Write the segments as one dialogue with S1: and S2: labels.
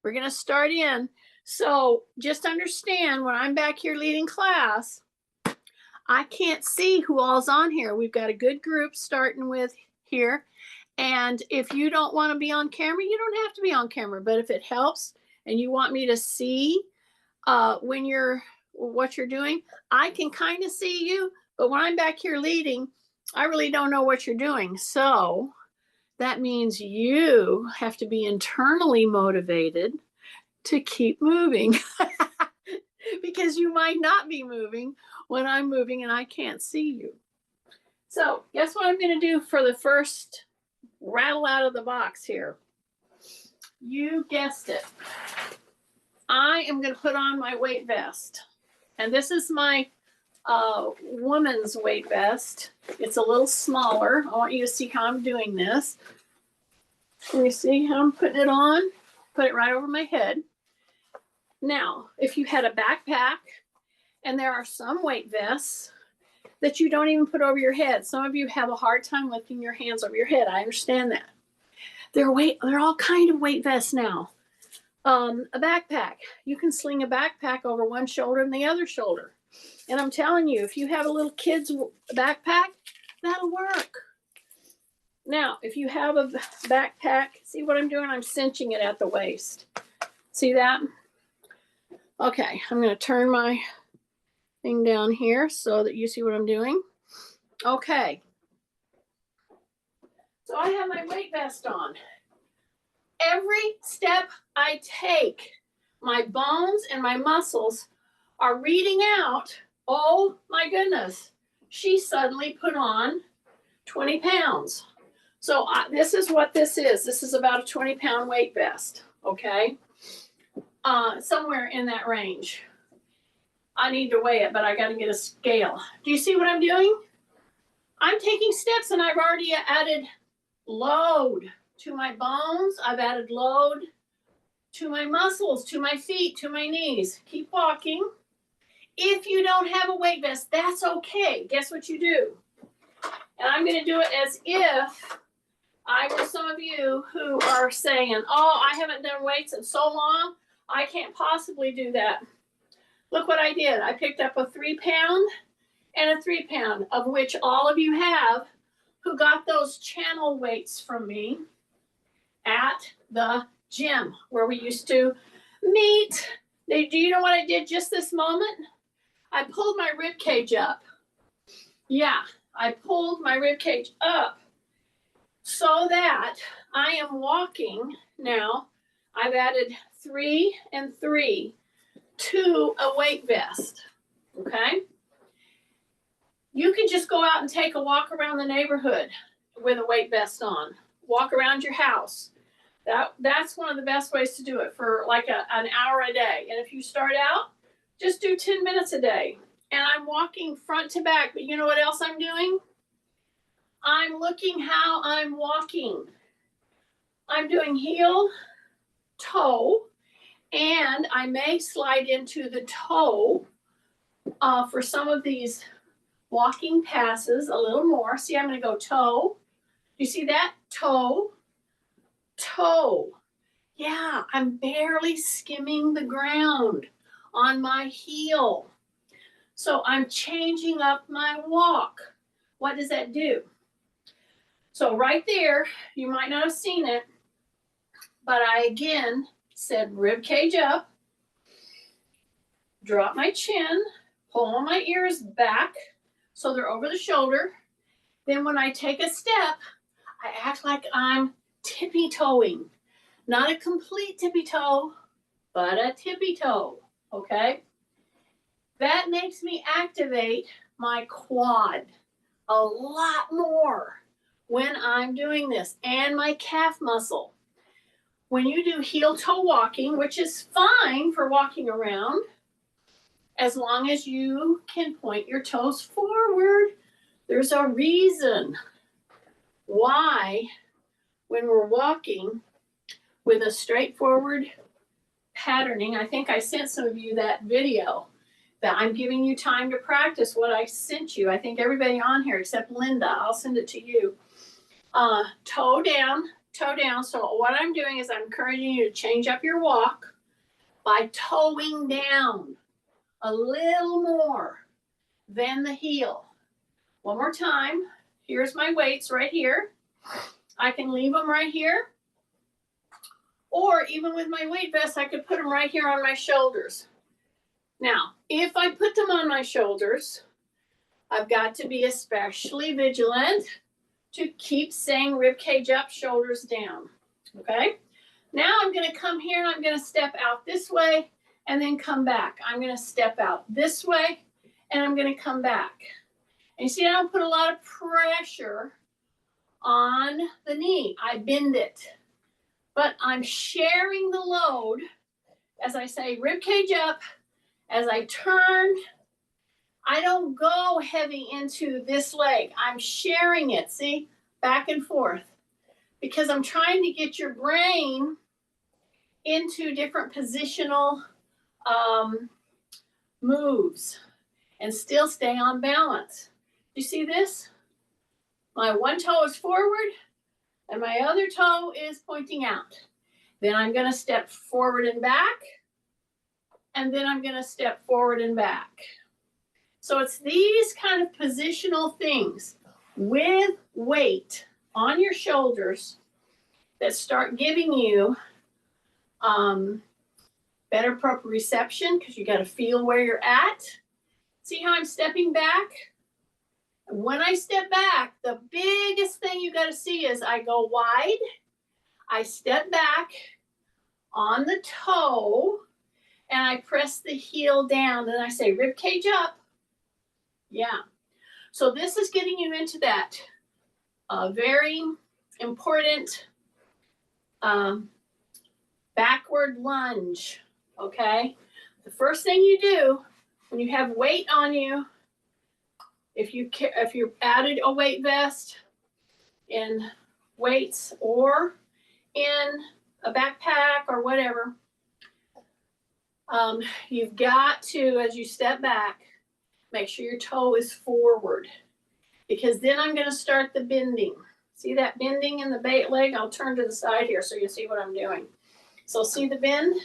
S1: We're going to start in. So just understand when I'm back here leading class, I can't see who all's on here. We've got a good group starting with here. And if you don't want to be on camera, you don't have to be on camera. But if it helps and you want me to see what you're doing, I can kind of see you. But when I'm back here leading, I really don't know what you're doing. So that means you have to be internally motivated to keep moving because you might not be moving when I'm moving and I can't see you. So guess what I'm going to do for the first rattle out of the box here? You guessed it. I am going to put on my weight vest. And this is my woman's weight vest. It's a little smaller. I want you to see how I'm doing this. Can you see how I'm putting it on? Put it right over my head. Now, if you had a backpack, and there are some weight vests that you don't even put over your head. Some of you have a hard time lifting your hands over your head. I understand that. They're all kind of weight vests now. A backpack. You can sling a backpack over one shoulder and the other shoulder. And I'm telling you, if you have a little kid's backpack, that'll work. Now, if you have a backpack, see what I'm doing? I'm cinching it at the waist. See that? Okay, I'm going to turn my thing down here so that you see what I'm doing. Okay. So I have my weight vest on. Every step I take, my bones and my muscles are reading out, oh my goodness, she suddenly put on 20 pounds. So this is what this is. This is about a 20-pound weight vest, okay? Somewhere in that range. I need to weigh it, but I got to get a scale. Do you see what I'm doing? I'm taking steps, and I've already added load to my bones. I've added load to my muscles, to my feet, to my knees. Keep walking. If you don't have a weight vest, that's okay. Guess what you do? And I'm going to do it as if I were some of you who are saying, oh, I haven't done weights in so long, I can't possibly do that. Look what I did. I picked up a 3-pound and a 3-pound, of which all of you have, who got those channel weights from me at the gym where we used to meet. Do you know what I did just this moment? I pulled my rib cage up. Yeah, I pulled my rib cage up so that I am walking now. I've added 3 and 3 to a weight vest, okay? You can just go out and take a walk around the neighborhood with a weight vest on. Walk around your house. That's one of the best ways to do it for like an hour a day. And if you start out, just do 10 minutes a day. And I'm walking front to back, but you know what else I'm doing? I'm looking how I'm walking. I'm doing heel, toe, and I may slide into the toe for some of these walking passes a little more. See, I'm going to go toe. You see that? Toe, toe. Yeah, I'm barely skimming the ground on my heel. So I'm changing up my walk. What does that do? So right there, you might not have seen it, but I again said rib cage up, drop my chin, pull my ears back so they're over the shoulder. Then when I take a step, I act like I'm tippy-toeing. Not a complete tippy-toe, but a tippy-toe, okay? That makes me activate my quad a lot more when I'm doing this, and my calf muscle. When you do heel-toe walking, which is fine for walking around, as long as you can point your toes forward, there's a reason why when we're walking with a straightforward patterning, I think I sent some of you that video that I'm giving you time to practice what I sent you. I think everybody on here except Linda, I'll send it to you. Toe down toe down. So what I'm doing is I'm encouraging you to change up your walk by toeing down a little more than the heel. One more time. Here's my weights right here. I can leave them right here. Or even with my weight vest, I could put them right here on my shoulders. Now, if I put them on my shoulders, I've got to be especially vigilant to keep saying rib cage up, shoulders down. Okay? Now I'm going to come here and I'm going to step out this way and then come back. I'm going to step out this way and I'm going to come back. And you see, I don't put a lot of pressure on the knee. I bend it. But I'm sharing the load as I say rib cage up. As I turn, I don't go heavy into this leg. I'm sharing it, see, back and forth. Because I'm trying to get your brain into different positional moves and still stay on balance. You see this? My one toe is forward and my other toe is pointing out. Then I'm going to step forward and back. And then I'm going to step forward and back. So it's these kind of positional things with weight on your shoulders that start giving you better proprioception, because you got to feel where you're at. See how I'm stepping back? When I step back, the biggest thing you got to see is I go wide, I step back on the toe, and I press the heel down, and I say rib cage up. Yeah. So this is getting you into that very important backward lunge, okay? The first thing you do when you have weight on you, if you added a weight vest in weights or in a backpack or whatever, you've got to, as you step back, make sure your toe is forward, because then I'm going to start the bending. See that bending in the bait leg? I'll turn to the side here so you see what I'm doing. So see the bend?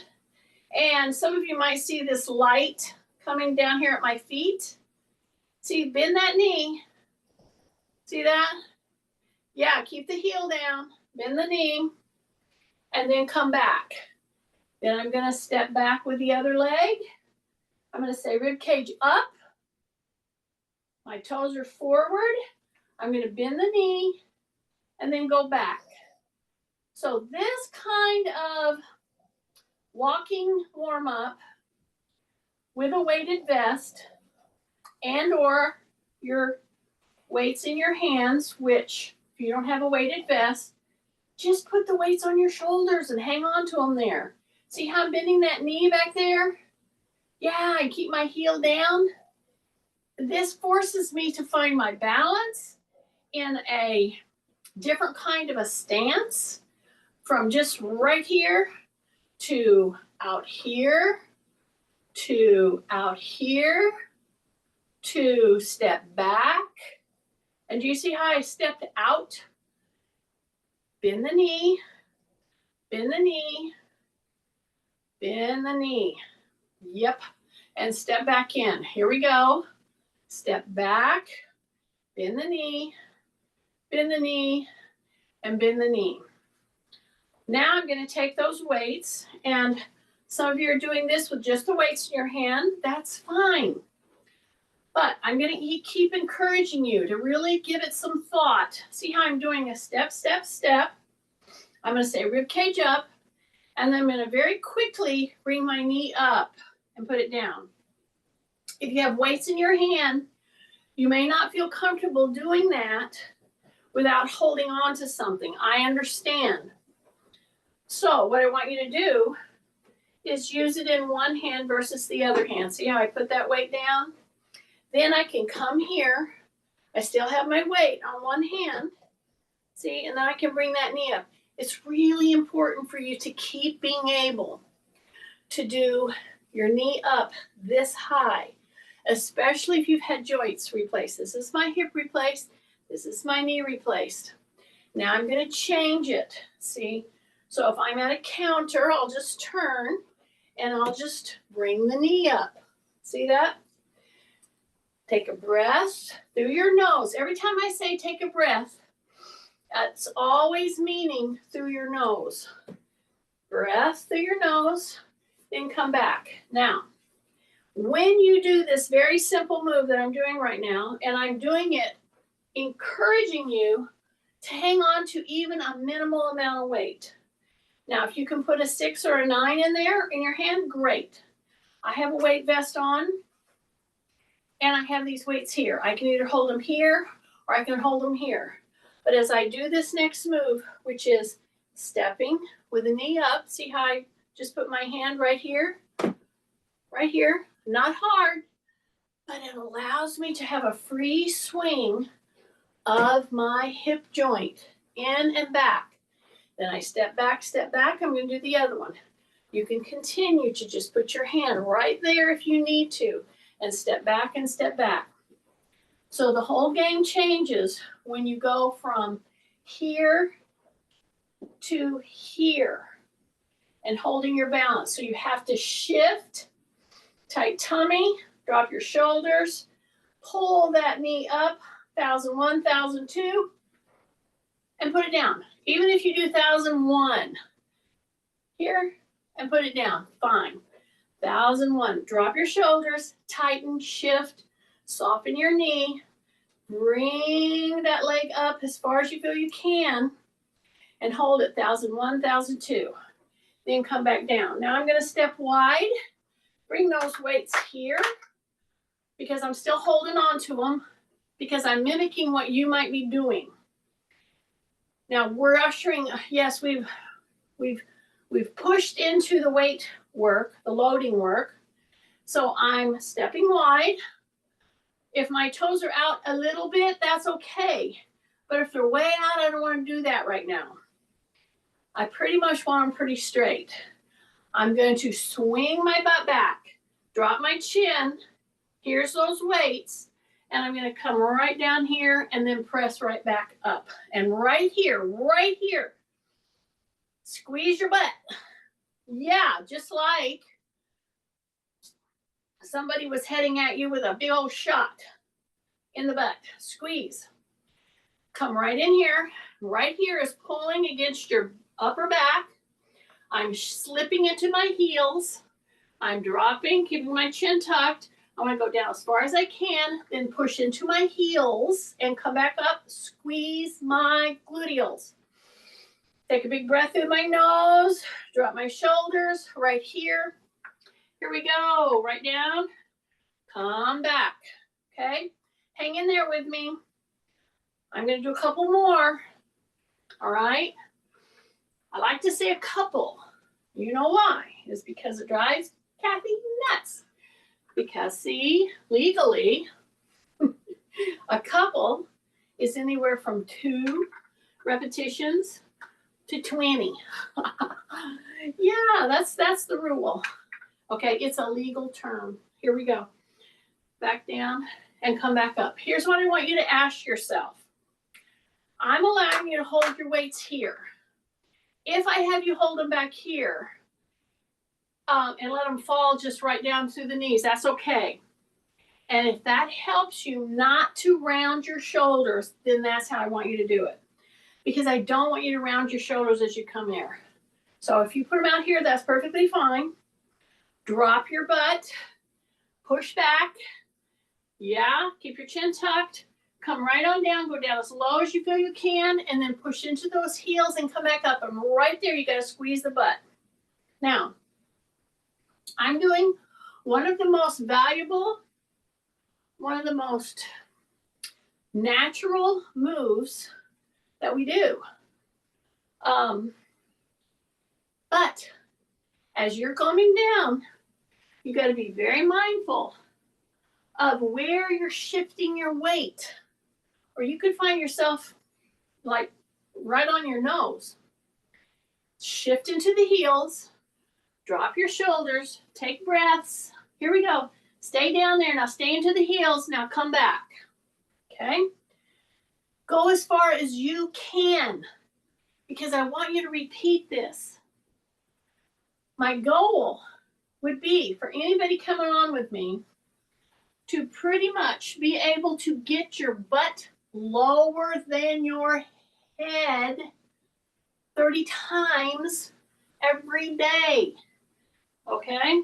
S1: And some of you might see this light coming down here at my feet. See, bend that knee. See that? Yeah, keep the heel down, bend the knee, and then come back. Then I'm going to step back with the other leg. I'm going to say rib cage up. My toes are forward. I'm going to bend the knee and then go back. So this kind of walking warm up with a weighted vest and or your weights in your hands, which if you don't have a weighted vest, just put the weights on your shoulders and hang on to them there. See how I'm bending that knee back there? Yeah, I keep my heel down. This forces me to find my balance in a different kind of a stance, from just right here to out here to out here to step back. And do you see how I stepped out? Bend the knee, bend the knee, bend the knee. Yep. And step back in. Here we go. Step back, bend the knee, and bend the knee. Now I'm going to take those weights, and some of you are doing this with just the weights in your hand. That's fine. But I'm going to keep encouraging you to really give it some thought. See how I'm doing a step, step, step. I'm going to say rib cage up, and then I'm going to very quickly bring my knee up and put it down. If you have weights in your hand, you may not feel comfortable doing that without holding on to something. I understand. So what I want you to do is use it in one hand versus the other hand. See how I put that weight down? Then I can come here. I still have my weight on one hand. See, and then I can bring that knee up. It's really important for you to keep being able to do your knee up this high, especially if you've had joints replaced. This is my hip replaced. This is my knee replaced. Now I'm going to change it. See? So if I'm at a counter, I'll just turn and I'll just bring the knee up. See that? Take a breath through your nose. Every time I say take a breath, that's always meaning through your nose. Breath through your nose, then come back. Now, when you do this very simple move that I'm doing right now, and I'm doing it encouraging you to hang on to even a minimal amount of weight. Now, if you can put a 6 or a 9 in there in your hand, great. I have a weight vest on, and I have these weights here. I can either hold them here, or I can hold them here. But as I do this next move, which is stepping with the knee up, see how I just put my hand right here, not hard, but it allows me to have a free swing of my hip joint in and back. Then I step back, I'm going to do the other one. You can continue to just put your hand right there if you need to, and step back and step back. So the whole game changes when you go from here to here and holding your balance. So you have to shift, tight tummy, drop your shoulders, pull that knee up, 1,001, 1,002, and put it down. Even if you do 1,001 here and put it down, fine. 1,001, drop your shoulders, tighten, shift, soften your knee, bring that leg up as far as you feel you can, and hold it 1,001, 1,002. Then come back down. Now I'm going to step wide, bring those weights here, because I'm still holding on to them, because I'm mimicking what you might be doing. Now we're ushering, yes, we've pushed into the weight work, the loading work. So I'm stepping wide. If my toes are out a little bit, that's okay. But if they're way out, I don't want to do that right now. I pretty much want them pretty straight. I'm going to swing my butt back, drop my chin. Here's those weights. And I'm going to come right down here and then press right back up. And right here, squeeze your butt. Yeah, just like somebody was heading at you with a big old shot in the butt. Squeeze. Come right in here. Right here is pulling against your upper back. I'm slipping into my heels. I'm dropping, keeping my chin tucked. I want to go down as far as I can, then push into my heels and come back up, squeeze my gluteals. Take a big breath through my nose, drop my shoulders right here. Here we go, right down, come back, okay? Hang in there with me. I'm going to do a couple more, all right? I like to say a couple. You know why? It's because it drives Kathy nuts. Because, see, legally, a couple is anywhere from 2 repetitions to 20. Yeah, that's the rule. Okay, it's a legal term. Here we go. Back down and come back up. Here's what I want you to ask yourself. I'm allowing you to hold your weights here. If I have you hold them back here, and let them fall just right down through the knees, that's okay. And if that helps you not to round your shoulders, then that's how I want you to do it. Because I don't want you to round your shoulders as you come there. So if you put them out here, that's perfectly fine. Drop your butt, push back. Yeah, keep your chin tucked. Come right on down, go down as low as you feel you can, and then push into those heels and come back up. And right there, you got to squeeze the butt. Now, I'm doing one of the most valuable, one of the most natural moves that we do. But as you're coming down, you got to be very mindful of where you're shifting your weight. Or you could find yourself like right on your nose. Shift into the heels. Drop your shoulders, take breaths. Here we go. Stay down there. Now stay into the heels. Now come back. Okay? Go as far as you can, because I want you to repeat this. My goal would be for anybody coming on with me to pretty much be able to get your butt lower than your head 30 times every day. Okay?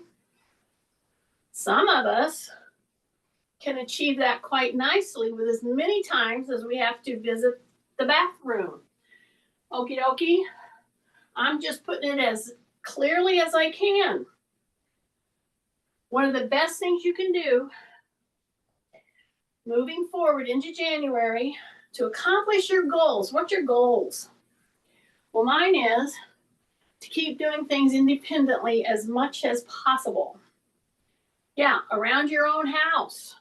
S1: Some of us can achieve that quite nicely with as many times as we have to visit the bathroom. Okie dokie. I'm just putting it as clearly as I can. One of the best things you can do moving forward into January to accomplish your goals. What's your goals? Well, mine is to keep doing things independently as much as possible. Yeah, around your own house,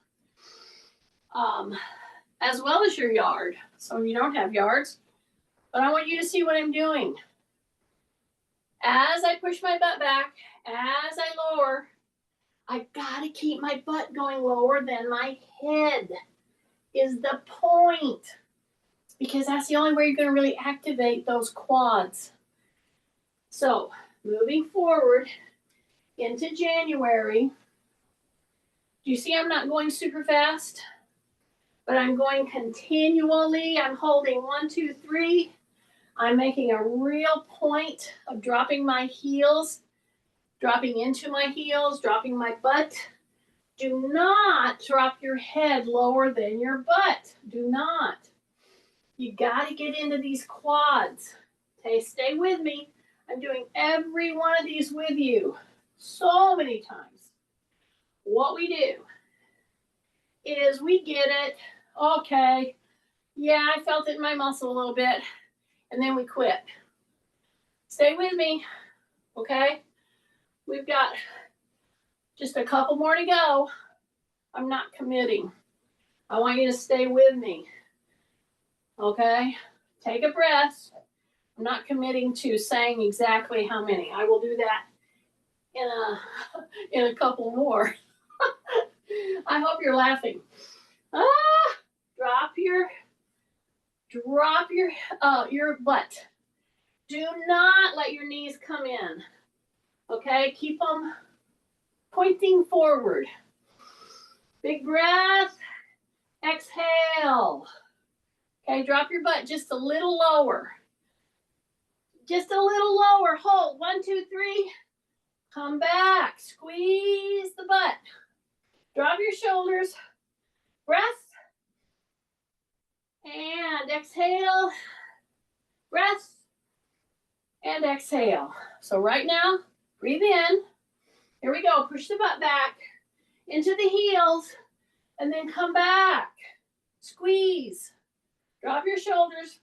S1: as well as your yard. Some of you don't have yards, but I want you to see what I'm doing. As I push my butt back, as I lower, I gotta keep my butt going lower than my head is the point, because that's the only way you're gonna really activate those quads. So moving forward into January, do you see I'm not going super fast, but I'm going continually. I'm holding 1, 2, 3. I'm making a real point of dropping my heels, dropping into my heels, dropping my butt. Do not drop your head lower than your butt. Do not. You got to get into these quads. Okay, stay with me. I'm doing every one of these with you so many times. What we do is we get it. Okay, yeah, I felt it in my muscle a little bit, and then we quit. Stay with me, okay? We've got just a couple more to go. I'm not committing. I want you to stay with me, okay? Take a breath. I'm not committing to saying exactly how many. I will do that in a couple more. I hope you're laughing. Drop your butt. Do not let your knees come in. Okay, keep them pointing forward. Big breath. Exhale. Okay, drop your butt just a little lower. Just a little lower. Hold. 1, 2, 3. Come back. Squeeze the butt. Drop your shoulders. Breath. And exhale. Breath. And exhale. So right now, breathe in. Here we go. Push the butt back into the heels. And then come back. Squeeze. Drop your shoulders.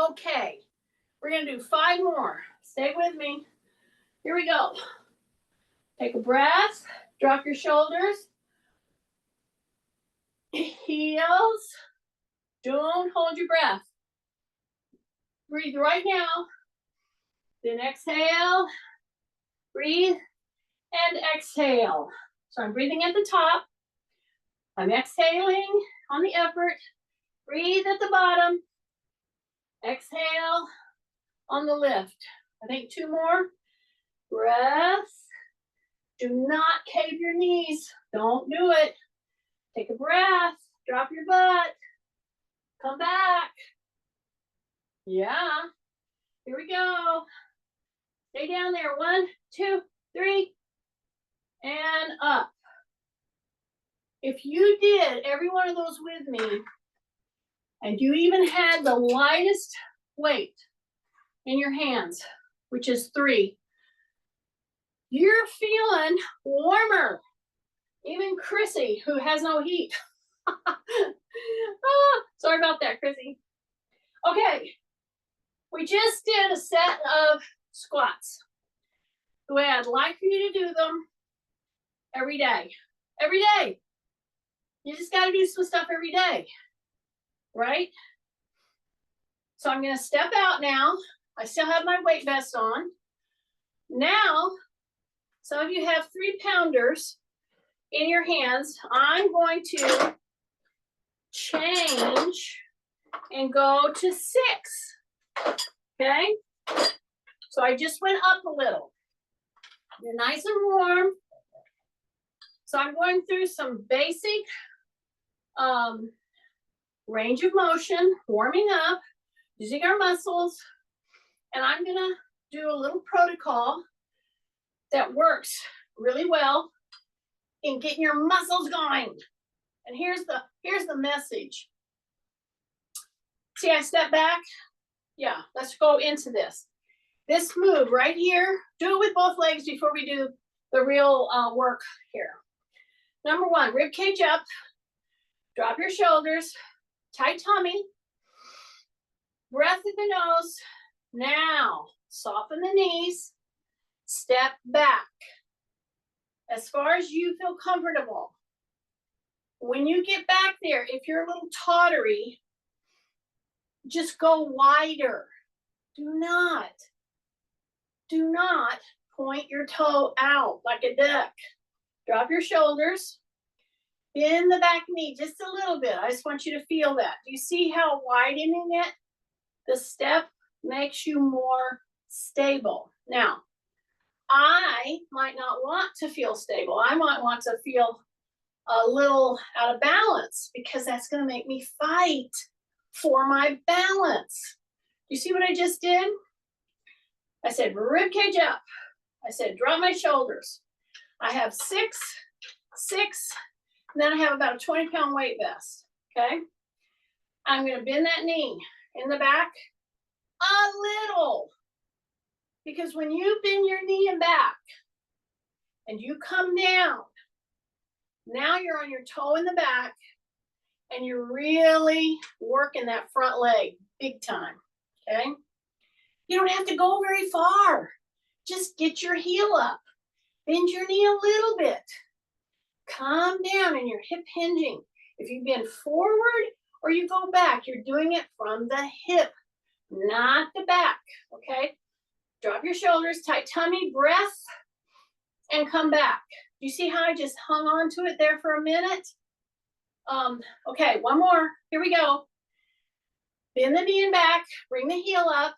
S1: Okay. We're going to do 5 more. Stay with me. Here we go. Take a breath. Drop your shoulders. Heels. Don't hold your breath. Breathe right now. Then exhale. Breathe and exhale. So I'm breathing at the top. I'm exhaling on the effort. Breathe at the bottom. Exhale on the lift. I think 2 more. Breath. Do not cave your knees. Don't do it. Take a breath. Drop your butt. Come back. Yeah. Here we go. Stay down there. 1, 2, 3. And up. If you did every one of those with me, and you even had the lightest weight in your hands, which is 3, you're feeling warmer. Even Chrissy, who has no heat. Sorry about that, Chrissy. Okay, we just did a set of squats. The way I'd like for you to do them every day. Every day. You just got to do some stuff every day, right? So I'm going to step out now. I still have my weight vest on. Now, some of you have 3-pounders in your hands. I'm going to change and go to 6. Okay? So I just went up a little. You're nice and warm. So I'm going through some basic range of motion, warming up, using our muscles. And I'm gonna do a little protocol that works really well in getting your muscles going. And here's the message. See, I step back. Yeah, let's go into this. This move right here, do it with both legs before we do the real work here. Number 1, rib cage up, drop your shoulders, tight tummy, breath in the nose. Now, soften the knees, step back as far as you feel comfortable. When you get back there, if you're a little tottery, just go wider. Do not point your toe out like a duck. Drop your shoulders, bend the back knee just a little bit. I just want you to feel that. Do you see how widening it? The step makes you more stable. Now, I might not want to feel stable. I might want to feel a little out of balance because that's going to make me fight for my balance. You see what I just did? I said rib cage up. I said drop my shoulders. I have 6, and then I have about a 20-pound weight vest, okay? I'm gonna bend that knee in the back a little, because when you bend your knee and back and you come down, now you're on your toe in the back and you're really working that front leg big time, okay? You don't have to go very far. Just get your heel up. Bend your knee a little bit. Come down and your hip hinging. If you bend forward or you go back, you're doing it from the hip, not the back, okay? Drop your shoulders, tight tummy, breath, and come back. You see how I just hung on to it there for a minute? Okay, one more. Here we go. Bend the knee and back, bring the heel up,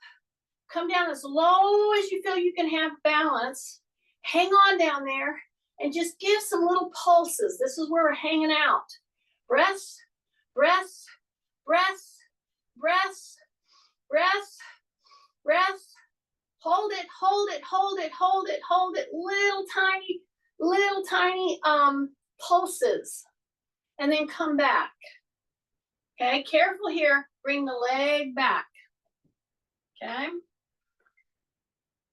S1: come down as low as you feel you can have balance. Hang on down there and just give some little pulses. This is where we're hanging out. Breath, breath, breath, breath, breath, breath. Hold it, hold it, hold it, hold it, hold it. Little tiny pulses. And then come back. Okay, careful here. Bring the leg back. Okay.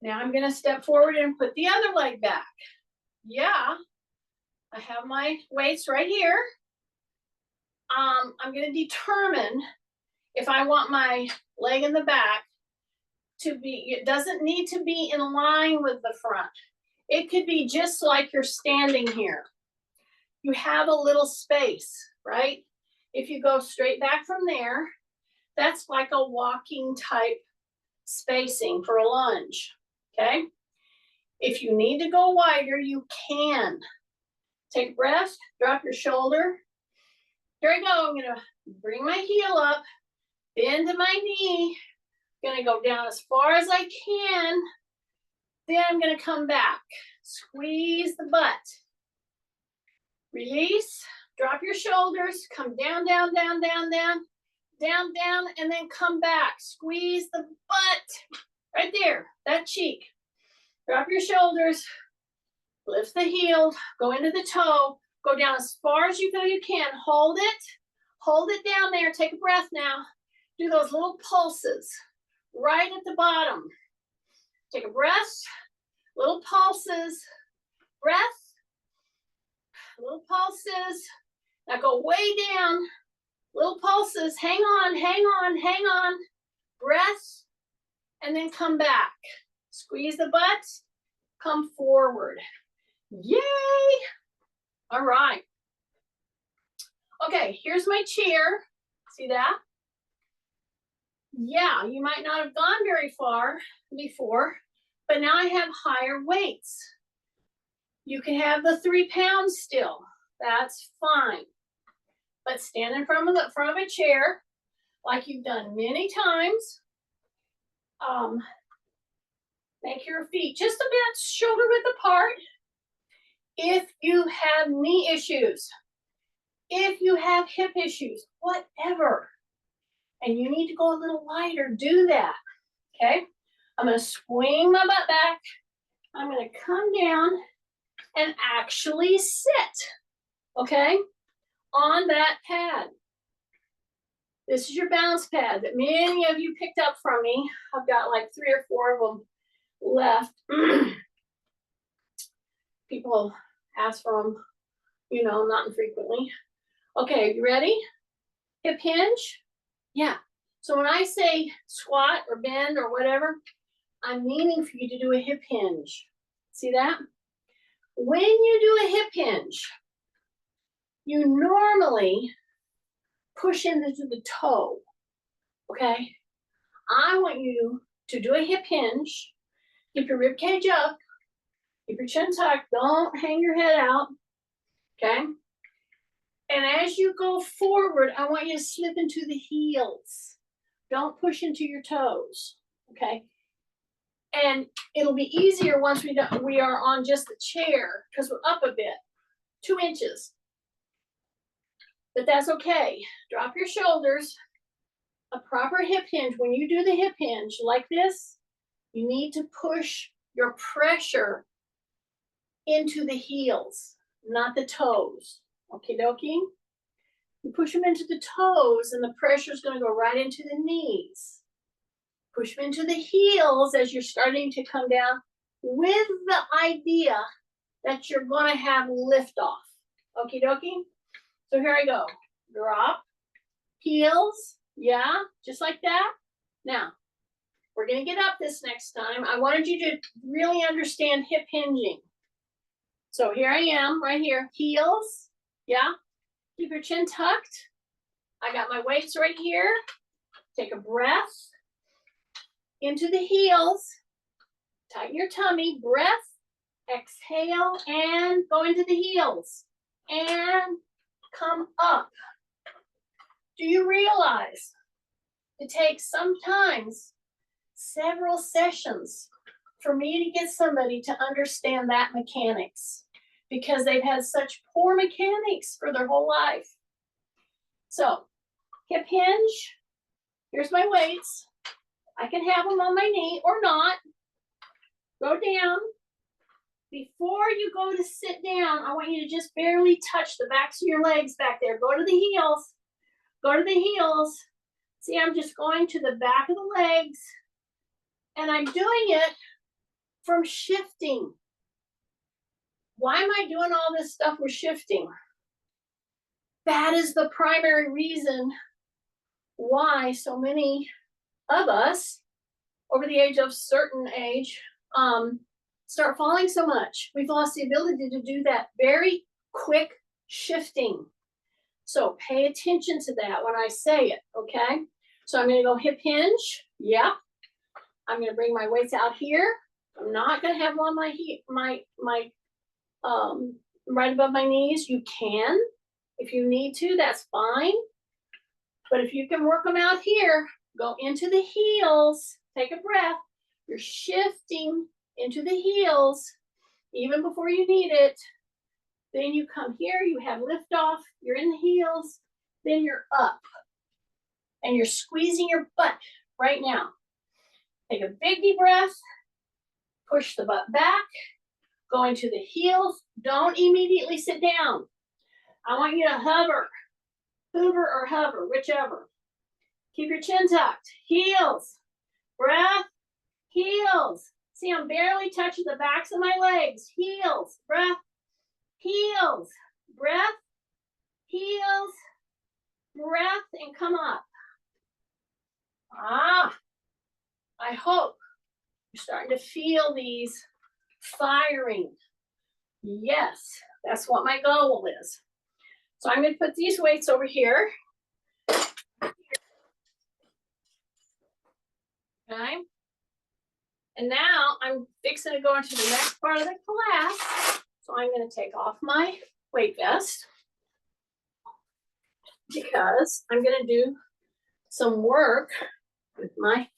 S1: Now I'm going to step forward and put the other leg back. Yeah, I have my weights right here. I'm going to determine if I want my leg in the back to be, it doesn't need to be in line with the front. It could be just like you're standing here. You have a little space, right? If you go straight back from there, that's like a walking type spacing for a lunge, okay? If you need to go wider, you can. Take a breath, drop your shoulder. Here I go, I'm gonna bring my heel up, bend to my knee, gonna go down as far as I can, then I'm gonna come back. Squeeze the butt. Release, drop your shoulders, come down, down, down, down, down, down, down, and then come back. Squeeze the butt, right there, that cheek. Drop your shoulders, lift the heel, go into the toe, go down as far as you feel you can. Hold it down there. Take a breath now. Do those little pulses right at the bottom. Take a breath, little pulses, breath, little pulses. Now go way down, little pulses. Hang on, hang on, hang on. Breath, and then come back. Squeeze the butt, come forward. Yay! All right. Okay, here's my chair. See that? Yeah, you might not have gone very far before, but now I have higher weights. You can have the 3 pounds still. That's fine. But stand in front of a chair. like you've done many times. Make your feet just a bit shoulder width apart. If you have knee issues, if you have hip issues, whatever, and you need to go a little lighter, do that, okay? I'm gonna swing my butt back. I'm gonna come down and actually sit, okay, on that pad. This is your balance pad that many of you picked up from me. I've got like 3 or 4 of them left. People ask for them, you know, not infrequently. Okay, you ready? Hip hinge? Yeah. So when I say squat or bend or whatever, I'm meaning for you to do a hip hinge. See that? When you do a hip hinge, you normally push into the toe, okay? I want you to do a hip hinge, keep your rib cage up, keep your chin tucked, don't hang your head out, okay? And as you go forward, I want you to slip into the heels. Don't push into your toes, okay? And it'll be easier once we are on just the chair because we're up a bit, 2 inches. But that's okay. Drop your shoulders. A proper hip hinge, when you do the hip hinge like this, you need to push your pressure into the heels, not the toes. Okie dokie? You push them into the toes and the pressure is going to go right into the knees. Push them into the heels as you're starting to come down with the idea that you're going to have lift off. Okie dokie? So here I go. Drop, heels, yeah, just like that. Now, we're going to get up this next time. I wanted you to really understand hip hinging. So here I am, right here, heels, yeah. Keep your chin tucked. I got my weights right here. Take a breath into the heels. Tighten your tummy, breath, exhale, and go into the heels. And come up. Do you realize it takes sometimes several sessions for me to get somebody to understand that mechanics because they've had such poor mechanics for their whole life. So, hip hinge, here's my weights. I can have them on my knee or not. Go down. Before you go to sit down, I want you to just barely touch the backs of your legs back there. Go to the heels. Go to the heels. See, I'm just going to the back of the legs. And I'm doing it from shifting. Why am I doing all this stuff with shifting? That is the primary reason why so many of us over the age of certain age start falling so much. We've lost the ability to do that very quick shifting. So pay attention to that when I say it, okay? So I'm gonna go hip hinge, yeah. I'm gonna bring my weights out here. I'm not gonna have them on my right above my knees. You can, if you need to, that's fine. But if you can work them out here, go into the heels, take a breath. You're shifting into the heels even before you need it. Then you come here, you have lift off, you're in the heels, then you're up. And you're squeezing your butt right now. Take a big deep breath, push the butt back, go into the heels. Don't immediately sit down. I want you to hover or hover, whichever. Keep your chin tucked. Heels, breath, heels. See, I'm barely touching the backs of my legs. Heels, breath, heels, breath, heels, breath, and come up. I hope you're starting to feel these firing. Yes, that's what my goal is. So I'm going to put these weights over here. Okay. And now I'm fixing to go into the next part of the class. So I'm going to take off my weight vest because I'm going to do some work with my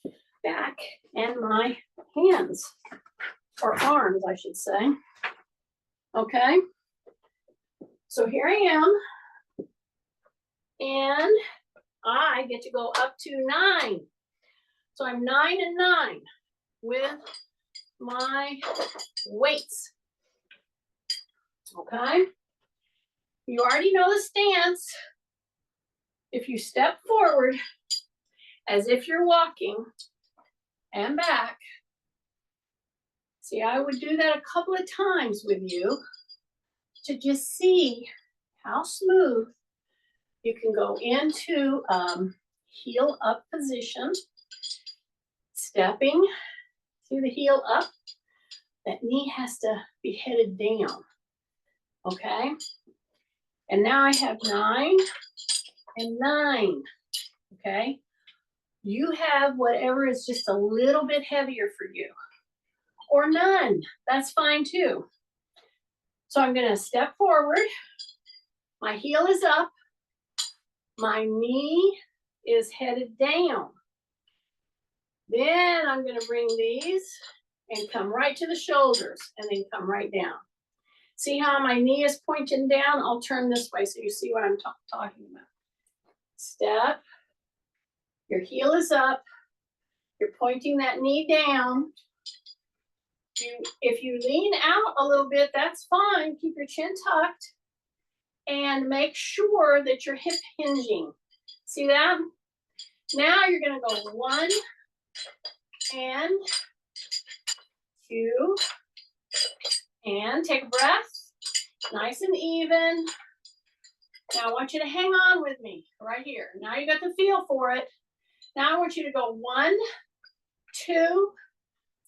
S1: back and my hands, or arms, I should say. Okay, so here I am, and I get to go up to 9. So I'm 9 and 9 with my weights. Okay, you already know the stance. If you step forward as if you're walking and back, see, I would do that a couple of times with you to just see how smooth you can go into heel up position, stepping, see the heel up, that knee has to be headed down, okay? And now I have 9 and 9, okay? You have whatever is just a little bit heavier for you, or none, that's fine too. So I'm gonna step forward, my heel is up, my knee is headed down. Then I'm gonna bring these and come right to the shoulders and then come right down. See how my knee is pointing down? I'll turn this way so you see what I'm talking about. Step, your heel is up, you're pointing that knee down. If you lean out a little bit, that's fine. Keep your chin tucked and make sure that you're hip hinging. See that? Now you're gonna go 1 and 2 and take a breath, nice and even. Now I want you to hang on with me right here. Now you got the feel for it. Now I want you to go 1, 2,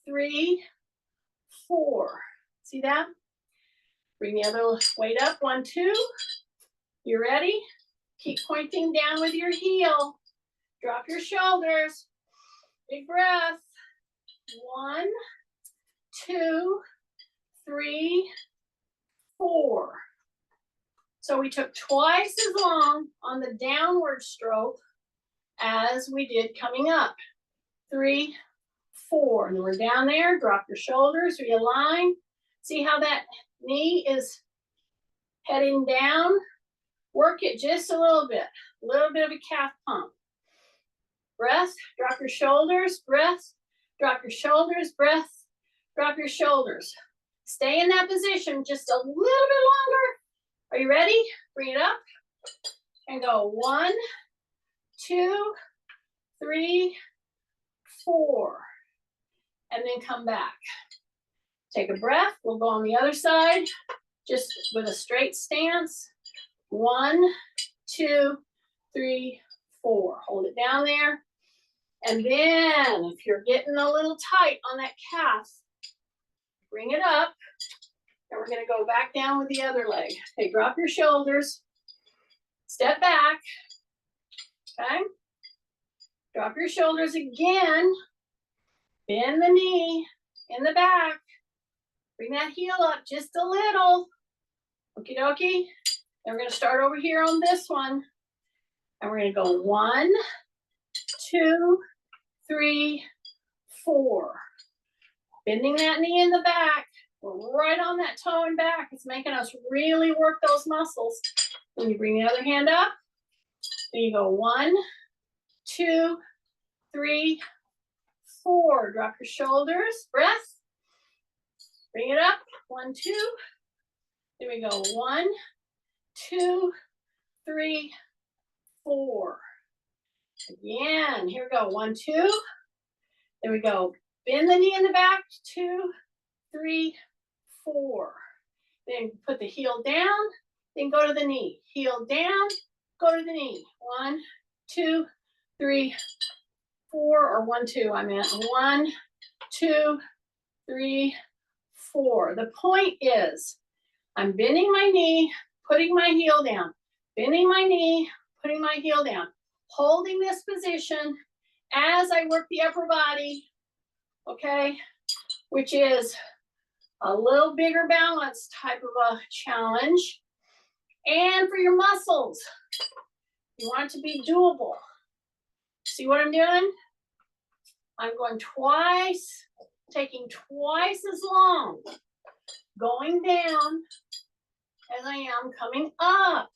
S1: 3, 4. See that? Bring the other weight up, 1, 2. You ready? Keep pointing down with your heel. Drop your shoulders. Big breath. 1, 2, 3, 4. So we took twice as long on the downward stroke as we did coming up. 3, 4. And we're down there. Drop your shoulders, realign. See how that knee is heading down? Work it just a little bit of a calf pump. Breath, drop your shoulders, breath, drop your shoulders, breath, drop your shoulders. Stay in that position just a little bit longer. Are you ready? Bring it up and go 1, 2, 3, 4. And then come back. Take a breath. We'll go on the other side, just with a straight stance. 1, 2, 3, 4. Hold it down there. And then if you're getting a little tight on that calf, bring it up. And we're going to go back down with the other leg. Okay, drop your shoulders. Step back. Okay. Drop your shoulders again. Bend the knee in the back. Bring that heel up just a little. Okie dokie. Then we're going to start over here on this one. And we're going to go 1, 2, 3, 4. Bending that knee in the back. We're right on that toe and back. It's making us really work those muscles. Then you bring the other hand up. Then you go 1, 2, 3, 4. Drop your shoulders. Breath. Bring it up. 1, 2. Then we go 1, 2, 3, 4. Again, here we go. 1, 2. There we go. Bend the knee in the back. 2, 3, 4. Then put the heel down. Then go to the knee. Heel down. Go to the knee. 1, 2, 3, 4. Or 1, 2. I meant 1, 2, 3, 4. The point is, I'm bending my knee, putting my heel down. Bending my knee, putting my heel down. Holding this position as I work the upper body, okay, which is a little bigger balance type of a challenge. And for your muscles, you want it to be doable. See what I'm doing? I'm going twice, taking twice as long, going down as I am coming up.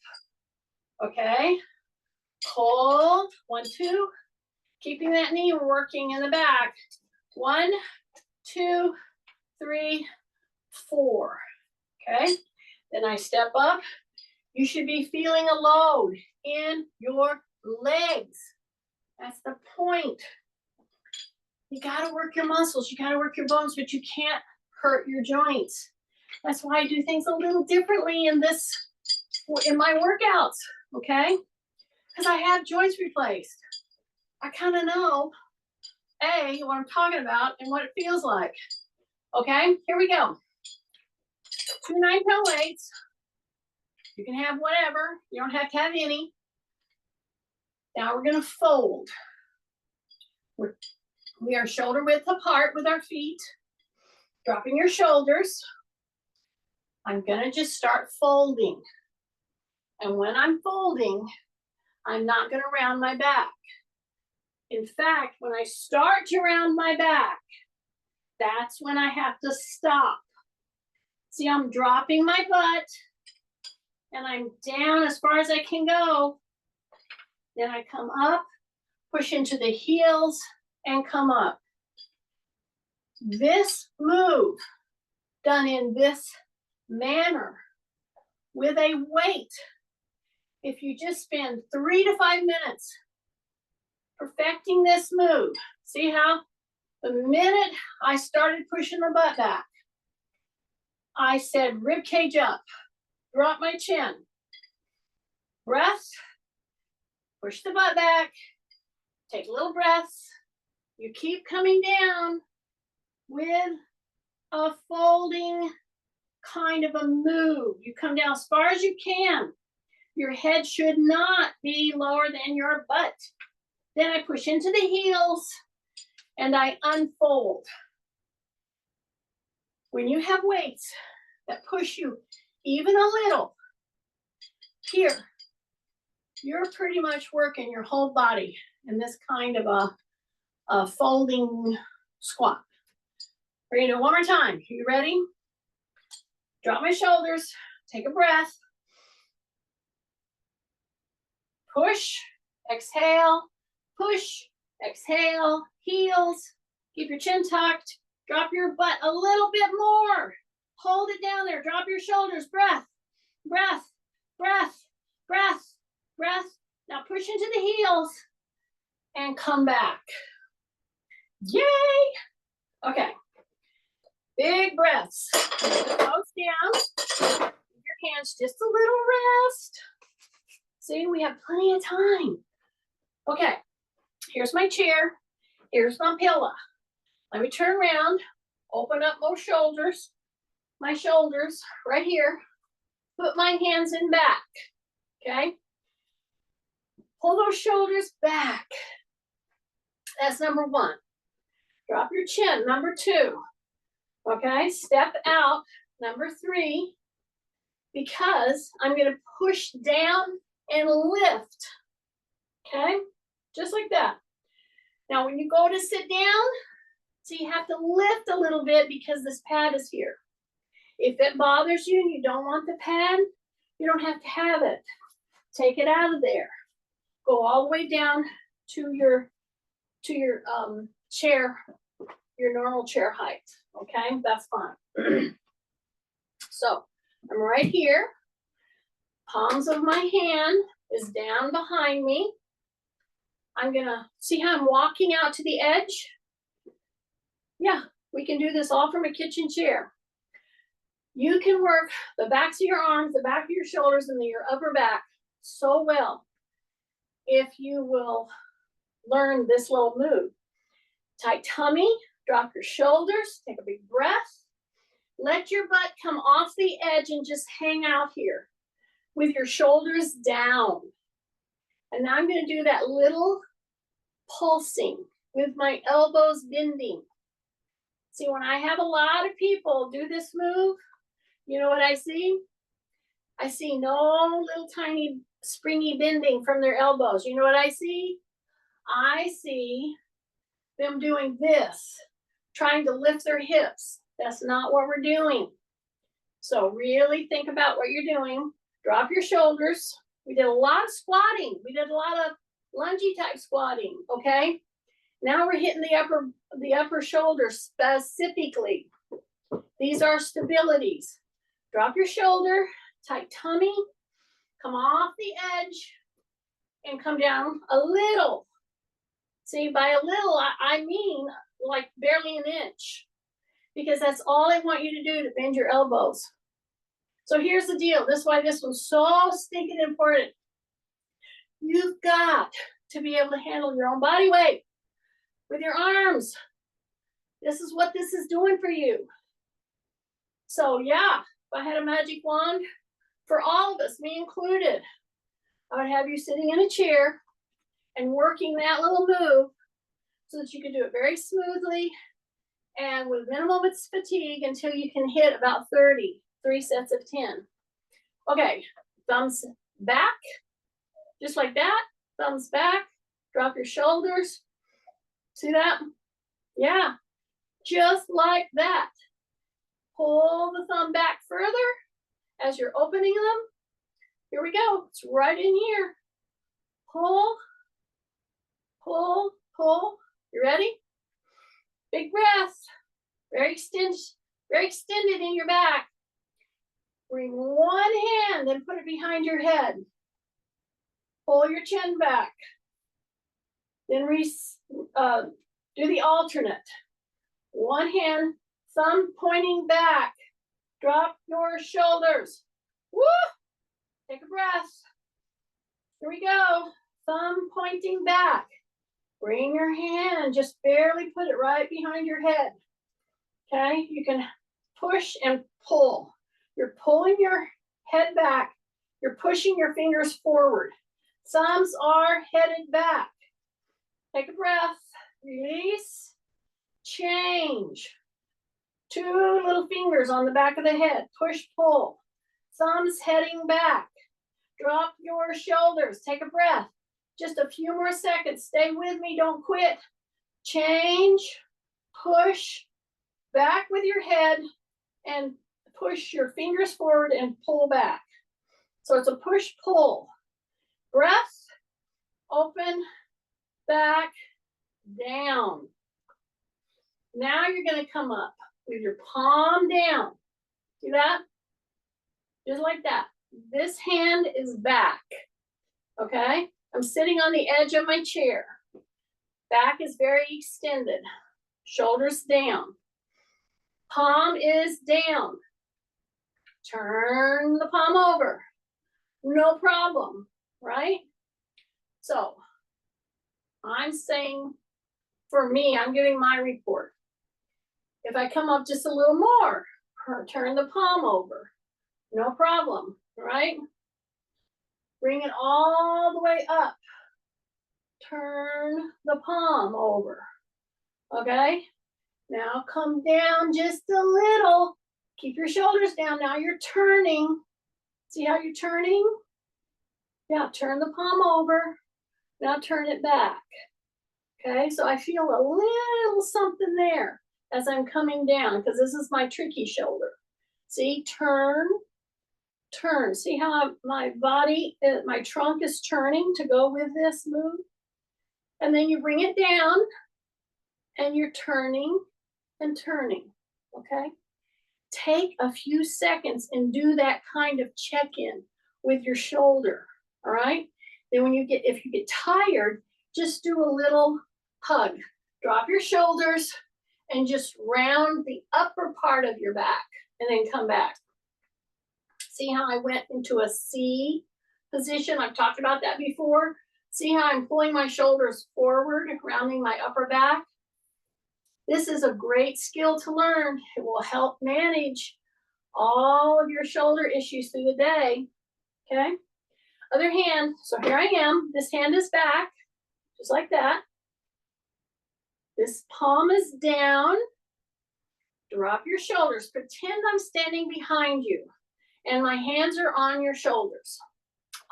S1: Okay? Hold, 1, 2, keeping that knee working in the back. 1, 2, 3, 4. Okay? Then I step up. You should be feeling a load in your legs. That's the point. You gotta work your muscles, you gotta work your bones, but you can't hurt your joints. That's why I do things a little differently in my workouts, okay? Because I have joints replaced. I kind of know, what I'm talking about and what it feels like. Okay, here we go. 2 9-pound weights. You can have whatever. You don't have to have any. Now we're gonna fold. We are shoulder width apart with our feet. Dropping your shoulders. I'm gonna just start folding. And when I'm folding, I'm not gonna round my back. In fact, when I start to round my back, that's when I have to stop. See, I'm dropping my butt and I'm down as far as I can go. Then I come up, push into the heels and come up. This move done in this manner with a weight, if you just spend 3 to 5 minutes perfecting this move, see how the minute I started pushing the butt back, I said rib cage up, drop my chin, breath, push the butt back, take little breaths. You keep coming down with a folding kind of a move. You come down as far as you can. Your head should not be lower than your butt. Then I push into the heels and I unfold. When you have weights that push you even a little, here, you're pretty much working your whole body in this kind of a folding squat. We're gonna do it one more time. You ready? Drop my shoulders, take a breath. Push, exhale, push, exhale, heels. Keep your chin tucked. Drop your butt a little bit more. Hold it down there. Drop your shoulders. Breath, breath, breath, breath, breath. Now push into the heels and come back. Yay! Okay. Big breaths. Nose down. Give your hands just a little rest. See, we have plenty of time. Okay. Here's my chair. Here's my pillow. Let me turn around. Open up both shoulders. My shoulders right here. Put my hands in back. Okay. Pull those shoulders back. That's number 1. Drop your chin. Number 2. Okay. Step out. Number 3. Because I'm going to push down and lift. Okay. Just like that. Now, when you go to sit down, so you have to lift a little bit because this pad is here. If it bothers you and you don't want the pad, you don't have to have it. Take it out of there. Go all the way down to your chair, your normal chair height. Okay, that's fine. So I'm right here. Palms of my hand is down behind me. I'm gonna see how I'm walking out to the edge. Yeah, we can do this all from a kitchen chair. You can work the backs of your arms, the back of your shoulders, and your upper back so well if you will learn this little move. Tight tummy, drop your shoulders, take a big breath. Let your butt come off the edge and just hang out here with your shoulders down. And now I'm going to do that little pulsing with my elbows bending. See, when I have a lot of people do this move, you know what I see? I see no little tiny springy bending from their elbows. You know what I see? I see them doing this, trying to lift their hips. That's not what we're doing. So really think about what you're doing. Drop your shoulders. We did a lot of squatting. We did a lot of lungy type squatting, okay? Now we're hitting the upper shoulder specifically. These are stabilities. Drop your shoulder, tight tummy, come off the edge, and come down a little. See, by a little, I mean like barely an inch, because that's all I want you to do to bend your elbows. So here's the deal. This is why this one's so stinking important. You've got to be able to handle your own body weight with your arms. This is what this is doing for you. So yeah, if I had a magic wand for all of us, me included, I would have you sitting in a chair and working that little move so that you can do it very smoothly and with minimal fatigue until you can hit about 30, 3 sets of 10. Okay, thumbs back, just like that, thumbs back, drop your shoulders. See that? Yeah, just like that. Pull the thumb back further as you're opening them. Here we go, it's right in here. Pull, pull, pull. You ready? Big breath. Very extended in your back. Bring one hand and put it behind your head. Pull your chin back. Then do the alternate. One hand, thumb pointing back. Drop your shoulders. Woo! Take a breath. Here we go. Thumb pointing back. Bring your hand, just barely put it right behind your head. Okay, you can push and pull. You're pulling your head back. You're pushing your fingers forward. Thumbs are headed back. Take a breath, release, change. 2 little fingers on the back of the head, push, pull. Thumbs heading back. Drop your shoulders, take a breath. Just a few more seconds, stay with me, don't quit. Change, push, back with your head, and push your fingers forward and pull back. So it's a push-pull. Breath, open, back, down. Now you're gonna come up with your palm down. See that? Just like that. This hand is back, okay? I'm sitting on the edge of my chair. Back is very extended. Shoulders down. Palm is down. Turn the palm over. No problem, right? So I'm saying, for me, I'm giving my report. If I come up just a little more, turn the palm over. No problem, right? Bring it all the way up. Turn the palm over, okay? Now come down just a little. Keep your shoulders down. Now you're turning. See how you're turning? Yeah, turn the palm over. Now turn it back. Okay, so I feel a little something there as I'm coming down because this is my tricky shoulder. See, turn, turn. See how my body, my trunk is turning to go with this move? And then you bring it down and you're turning and turning, okay? Take a few seconds and do that kind of check-in with your shoulder, all right? Then when if you get tired, just do a little hug. Drop your shoulders and just round the upper part of your back and then come back. See how I went into a C position? I've talked about that before. See how I'm pulling my shoulders forward, rounding my upper back? This is a great skill to learn. It will help manage all of your shoulder issues through the day, okay? Other hand, so here I am. This hand is back, just like that. This palm is down. Drop your shoulders. Pretend I'm standing behind you and my hands are on your shoulders.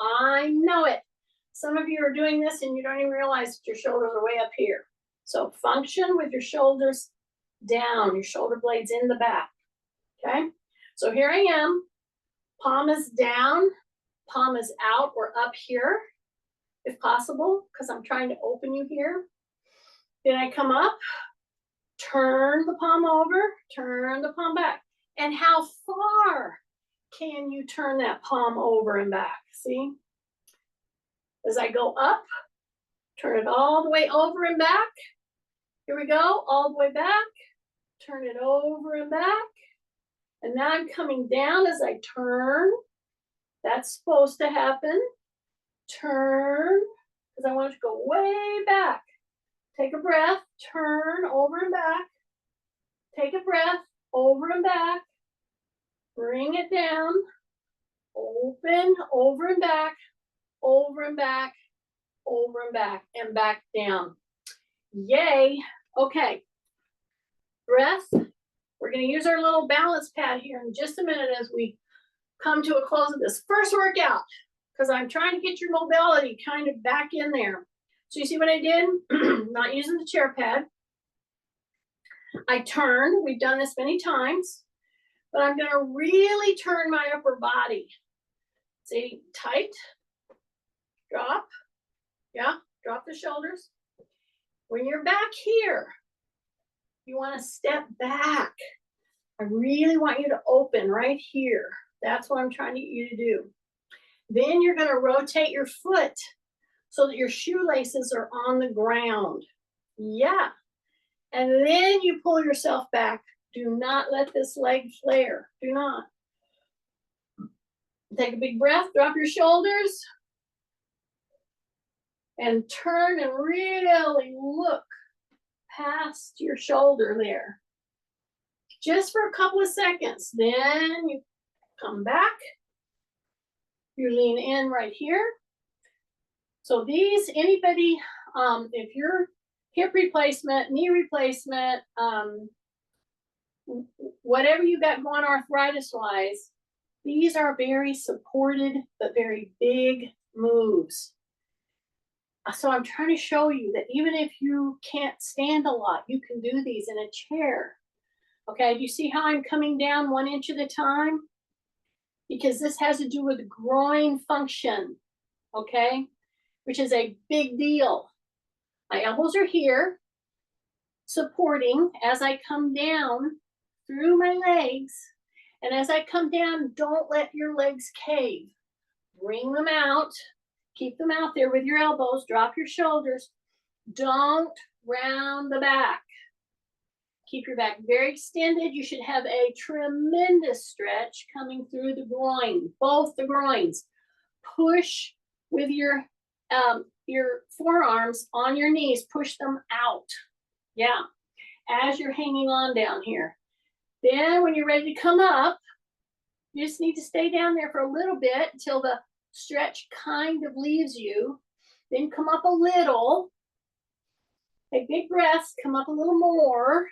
S1: I know it. Some of you are doing this and you don't even realize that your shoulders are way up here. So function with your shoulders down, your shoulder blades in the back, okay? So here I am, palm is down, palm is out or up here, if possible, because I'm trying to open you here. Then I come up, turn the palm over, turn the palm back. And how far can you turn that palm over and back? See? As I go up, turn it all the way over and back. Here we go, all the way back. Turn it over and back. And now I'm coming down as I turn. That's supposed to happen. Turn, because I want it to go way back. Take a breath, turn over and back. Take a breath, over and back. Bring it down. Open, over and back, over and back, over and back down. Yay. Okay. Breath. We're going to use our little balance pad here in just a minute as we come to a close of this first workout, because I'm trying to get your mobility kind of back in there. So you see what I did? Not using the chair pad. I turn. We've done this many times, but I'm going to really turn my upper body. See, tight, drop, yeah, drop the shoulders. When you're back here, you want to step back. I really want you to open right here. That's what I'm trying to get you to do. Then you're going to rotate your foot so that your shoelaces are on the ground. Yeah. And then you pull yourself back. Do not let this leg flare. Do not. Take a big breath, drop your shoulders, and turn and really look past your shoulder there. Just for a couple of seconds. Then you come back. You lean in right here. So these, anybody, if you're hip replacement, knee replacement, whatever you got going arthritis-wise, these are very supported but very big moves. So I'm trying to show you that even if you can't stand a lot, you can do these in a chair. Okay, do you see how I'm coming down 1 inch at a time? Because this has to do with groin function, okay? Which is a big deal. My elbows are here, supporting as I come down through my legs. And as I come down, don't let your legs cave. Bring them out. Keep them out there with your elbows. Drop your shoulders. Don't round the back. Keep your back very extended. You should have a tremendous stretch coming through the groin, both the groins. Push with your forearms on your knees. Push them out. Yeah, as you're hanging on down here. Then when you're ready to come up, you just need to stay down there for a little bit until the stretch kind of leaves you. Then come up a little. Take big breaths. Come up a little more.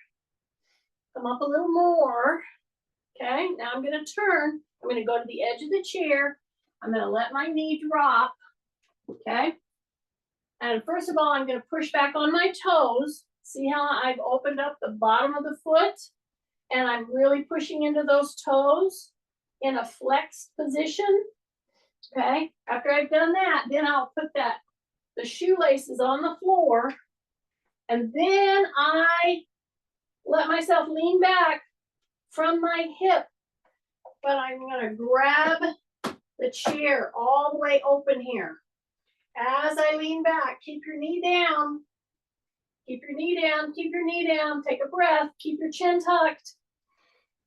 S1: Come up a little more. Okay, now I'm going to turn. I'm going to go to the edge of the chair. I'm going to let my knee drop. Okay. And first of all, I'm going to push back on my toes. See how I've opened up the bottom of the foot? And I'm really pushing into those toes in a flexed position. Okay. After I've done that, then I'll put the shoelaces on the floor. And then I let myself lean back from my hip. But I'm going to grab the chair all the way open here. As I lean back, keep your knee down. Keep your knee down. Keep your knee down. Take a breath. Keep your chin tucked.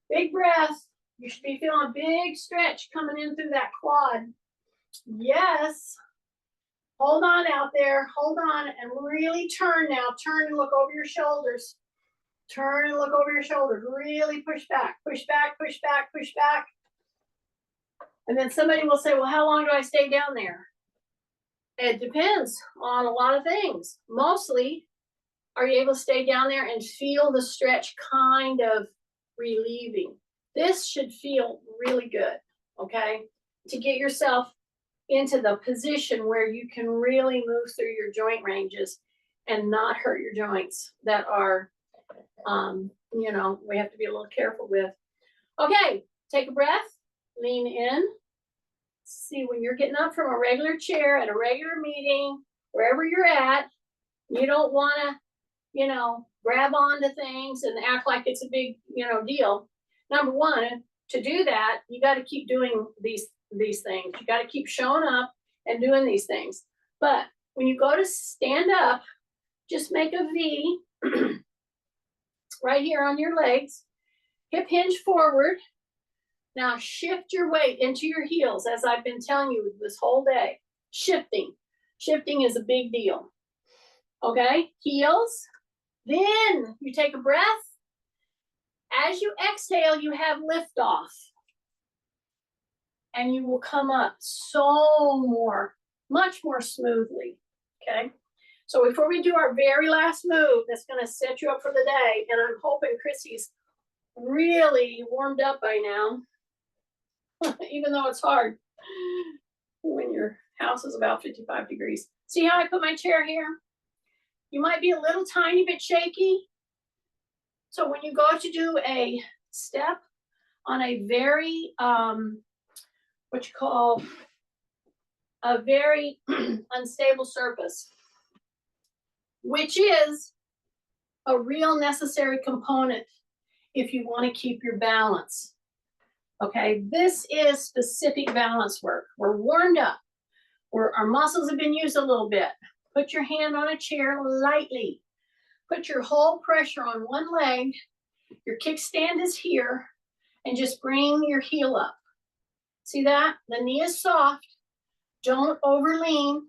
S1: Big breath. You should be feeling a big stretch coming in through that quad. Yes. Hold on out there. Hold on and really turn now. Turn and look over your shoulders. Turn and look over your shoulders. Really push back. Push back. Push back. Push back. And then somebody will say, well, how long do I stay down there? It depends on a lot of things. Mostly, are you able to stay down there and feel the stretch kind of relieving? This should feel really good, okay? To get yourself into the position where you can really move through your joint ranges and not hurt your joints that are, we have to be a little careful with. Okay, take a breath, lean in. See, when you're getting up from a regular chair at a regular meeting, wherever you're at, you don't want to, grab onto things and act like it's a big, deal. Number one, to do that, you got to keep doing these things. You got to keep showing up and doing these things. But when you go to stand up, just make a V right here on your legs, hip hinge forward. Now shift your weight into your heels, as I've been telling you this whole day. Shifting is a big deal. Okay, heels. Then you take a breath. As you exhale, you have liftoff. And you will come up much more smoothly. Okay, so before we do our very last move, that's going to set you up for the day, and I'm hoping Chrissy's really warmed up by now, even though it's hard when your house is about 55 degrees. See how I put my chair here? You might be a little tiny bit shaky. So when you go to do a step on a very, what you call a very unstable surface, which is a real necessary component if you want to keep your balance. Okay, this is specific balance work. We're warmed up. Our muscles have been used a little bit. Put your hand on a chair lightly. Put your whole pressure on one leg. Your kickstand is here. And just bring your heel up. See that? The knee is soft. Don't overlean.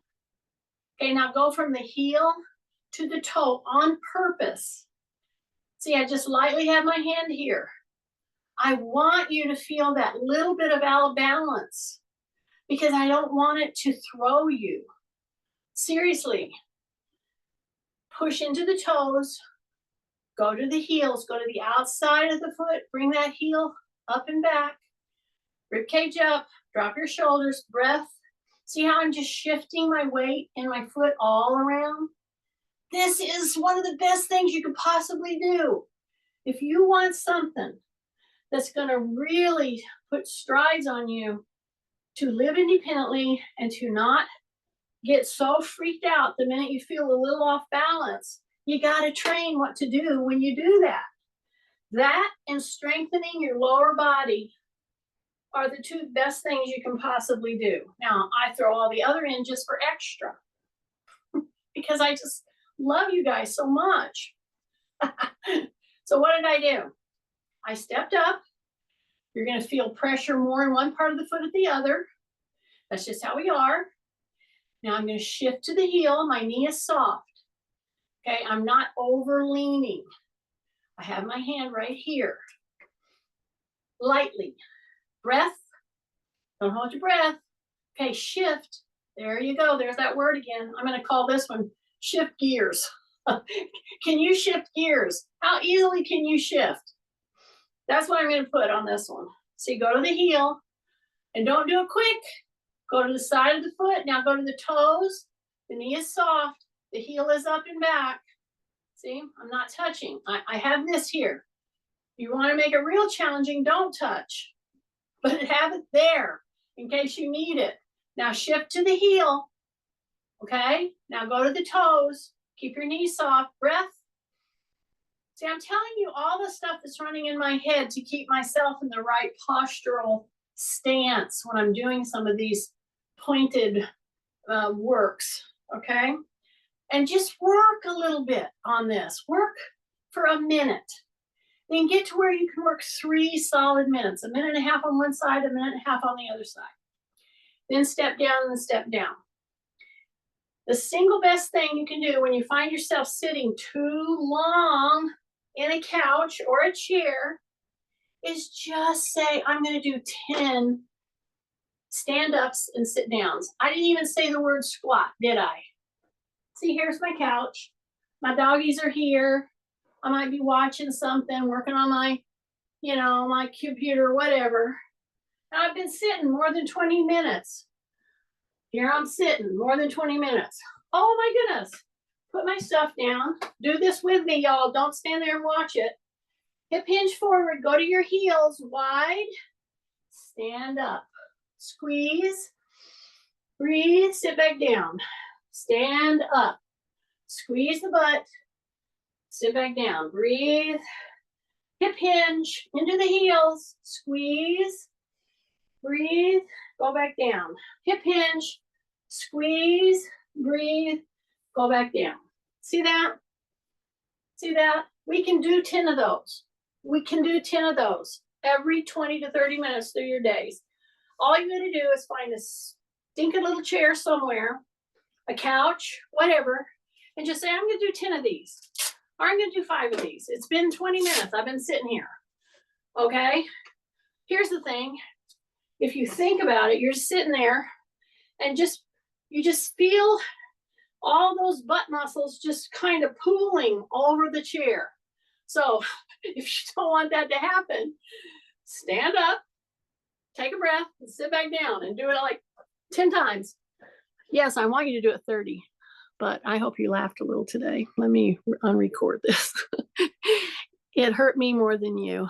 S1: Okay, now go from the heel to the toe on purpose. See, I just lightly have my hand here. I want you to feel that little bit of out of balance because I don't want it to throw you. Seriously. Push into the toes. Go to the heels. Go to the outside of the foot. Bring that heel up and back. Rib cage up. Drop your shoulders. Breath. See how I'm just shifting my weight and my foot all around? This is one of the best things you could possibly do. If you want something that's going to really put strides on you to live independently and to not get so freaked out the minute you feel a little off balance, you got to train what to do when you do that. That and strengthening your lower body are the two best things you can possibly do. Now, I throw all the other in just for extra because I just love you guys so much. So what did I do? I stepped up. You're going to feel pressure more in one part of the foot than the other. That's just how we are. Now I'm going to shift to the heel. My knee is soft. Okay, I'm not over leaning. I have my hand right here. Lightly. Breath. Don't hold your breath. Okay, shift. There you go. There's that word again. I'm going to call this one shift gears. Can you shift gears? How easily can you shift? That's what I'm going to put on this one. See, go to the heel and don't do it quick. Go to the side of the foot. Now go to the toes. The knee is soft. The heel is up and back. See, I'm not touching. I have this here. You want to make it real challenging, don't touch. But have it there in case you need it. Now shift to the heel. Okay, now go to the toes. Keep your knees soft. Breath. See, I'm telling you all the stuff that's running in my head to keep myself in the right postural stance when I'm doing some of these pointed works, okay? And just work a little bit on this. Work for a minute. Then get to where you can work 3 solid minutes, a minute and a half on one side, a minute and a half on the other side. Then step down and step down. The single best thing you can do when you find yourself sitting too long in a couch or a chair is just say, I'm going to do 10 stand-ups and sit-downs. I didn't even say the word squat, did I? See, here's my couch. My doggies are here. I might be watching something, working on my, my computer or whatever. And I've been sitting more than 20 minutes. Here I'm sitting more than 20 minutes. Oh my goodness. Put my stuff down. Do this with me, y'all. Don't stand there and watch it. Hip hinge forward. Go to your heels wide. Stand up. Squeeze. Breathe. Sit back down. Stand up. Squeeze the butt. Sit back down. Breathe. Hip hinge into the heels. Squeeze. Breathe. Go back down. Hip hinge. Squeeze. Breathe. Go back down. See that? See that? We can do 10 of those. We can do 10 of those every 20 to 30 minutes through your days. All you gotta do is find a stinking little chair somewhere, a couch, whatever, and just say, I'm gonna do 10 of these. Or I'm gonna do 5 of these. It's been 20 minutes. I've been sitting here. Okay? Here's the thing. If you think about it, you're sitting there and you just feel all those butt muscles just kind of pooling over the chair. So if you don't want that to happen, stand up, take a breath, and sit back down and do it like 10 times. Yes, I want you to do it 30, but I hope you laughed a little today. Let me unrecord this. It hurt me more than you.